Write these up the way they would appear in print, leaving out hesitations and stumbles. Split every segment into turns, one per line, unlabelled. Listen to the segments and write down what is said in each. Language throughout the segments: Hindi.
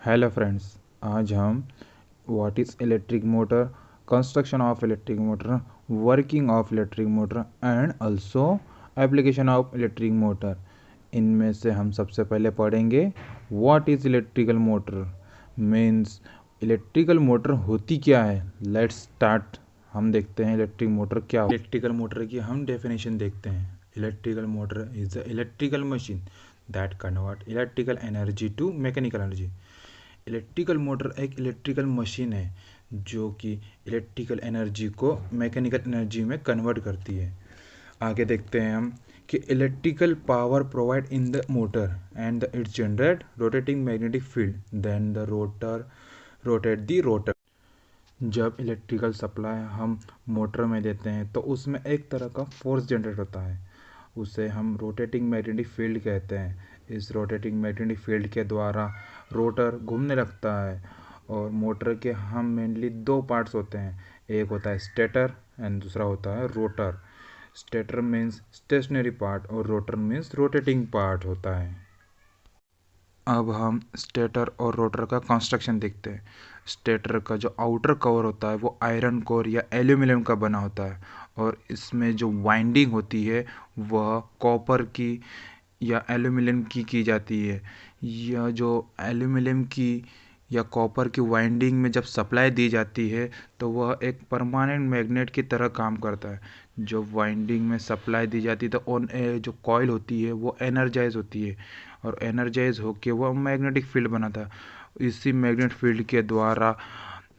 हेलो फ्रेंड्स, आज हम what is electric motor, construction of electric motor, working of electric motor and also application of electric motor, इनमें से हम सबसे पहले पढ़ेंगे what is electrical motor means electrical motor होती क्या है। Let's start. हम देखते हैं इलेक्ट्रिक मोटर क्या हो। इलेक्ट्रिकल मोटर की हम डेफिनेशन देखते हैं। Electrical motor is the electrical machine that convert electrical energy to mechanical energy. Electrical motor एक इलेक्ट्रिकल मशीन है जो कि इलेक्ट्रिकल एनर्जी को मैकेनिकल एनर्जी में कन्वर्ट करती है। आगे देखते हैं हम कि electrical power provide in the motor and its generate rotating magnetic field then the rotor rotate the rotor. जब इलेक्ट्रिकल सप्लाई हम मोटर में देते हैं तो उसमें एक तरह का फोर्स जनरेट होता है, उसे हम रोटेटिंग मैग्नेटिक फील्ड कहते हैं। इस रोटेटिंग मैग्नेटिक फील्ड के द्वारा रोटर घूमने लगता है। और मोटर के हम मेनली दो पार्ट्स होते हैं, एक होता है स्टेटर एंड दूसरा होता है rotor. Stator means stationary part और रोटर मीन्स रोटेटिंग पार्ट होता है। अब हम स्टेटर और रोटर का कंस्ट्रक्शन देखते हैं। स्टेटर का जो आउटर कवर होता है वो आयरन कोर या एल्यूमिनियम का बना होता है और इसमें जो वाइंडिंग होती है वह कॉपर की या एल्यूमिनियम की जाती है। यह जो एल्यूमिनियम की या कॉपर की वाइंडिंग में जब सप्लाई दी जाती है तो वह एक परमानेंट मैग्नेट की तरह काम करता है। जो वाइंडिंग में सप्लाई दी जाती है तो ऑन जो कॉइल होती है वो एनर्जाइज होती है और एनर्जाइज होकर वह मैग्नेटिक फील्ड बनाता है। इसी मैग्नेट फील्ड के द्वारा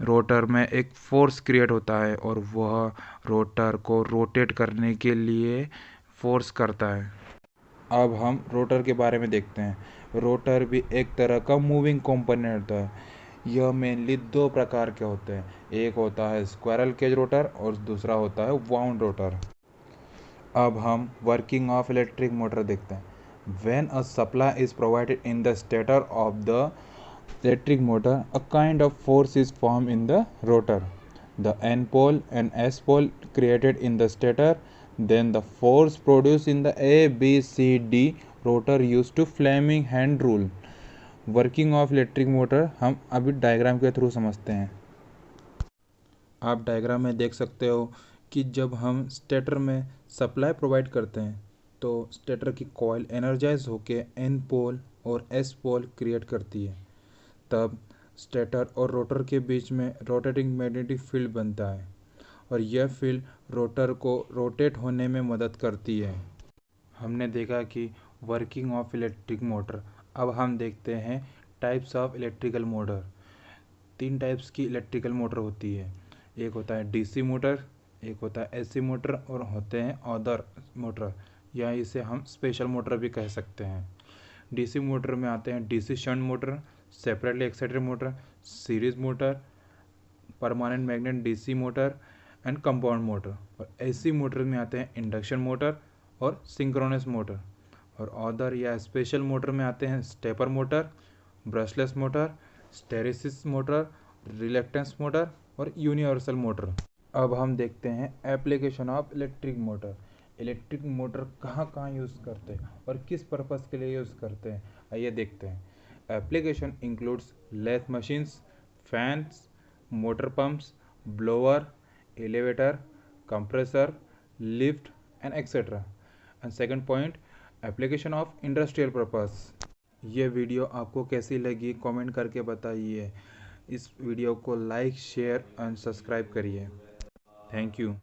रोटर में एक फोर्स क्रिएट होता है और वह रोटर को रोटेट करने के लिए फोर्स करता है। अब हम रोटर के बारे में देखते हैं। रोटर भी एक तरह का मूविंग कंपोनेंट होता है। यह मेनली दो प्रकार के होते हैं, एक होता है स्क्वायरल केज रोटर और दूसरा होता है वाउंड रोटर। अब हम वर्किंग ऑफ इलेक्ट्रिक मोटर देखते हैं। When a supply is provided in the stator of the electric motor, a kind of force is formed in the rotor. The N pole and S pole created in the stator, then the force produced in the A, B, C, D rotor used to Fleming hand rule. Working of electric motor हम अभी डायग्राम के थ्रू समझते हैं। आप डायग्राम में देख सकते हो कि जब हम स्टेटर में सप्लाई प्रोवाइड करते हैं तो स्टेटर की कॉइल एनर्जाइज होकर एन पोल और एस पोल क्रिएट करती है। तब स्टेटर और रोटर के बीच में रोटेटिंग मैग्नेटिक फील्ड बनता है और यह फील्ड रोटर को रोटेट होने में मदद करती है। हमने देखा कि वर्किंग ऑफ इलेक्ट्रिक मोटर। अब हम देखते हैं टाइप्स ऑफ इलेक्ट्रिकल मोटर। तीन टाइप्स की इलेक्ट्रिकल मोटर होती है, एक होता है डीसी मोटर, एक होता है एसी मोटर और होते हैं अदर मोटर या इसे हम स्पेशल मोटर भी कह सकते हैं। डीसी मोटर में आते हैं DC shunt motor, separately excited motor, series motor, permanent magnet DC motor and compound motor. और एसी मोटर में आते हैं इंडक्शन मोटर और सिंक्रोनस मोटर। और अदर या स्पेशल मोटर में आते हैं stepper motor, brushless motor, hysteresis motor, reluctance motor और यूनिवर्सल मोटर। अब हम देखते हैं application of electric motor. Electric motor कहाँ कहाँ यूज़ करते हैं और किस पर्पज़ के लिए यूज़ करते हैं, आइए देखते हैं। Application includes lathe machines, fans, motor pumps, blower, elevator, compressor, lift and etcetera. And second point, application of industrial purpose. ये वीडियो आपको कैसी लगी कमेंट करके बताइए। इस वीडियो को लाइक, शेयर एंड सब्सक्राइब करिए। Thank you.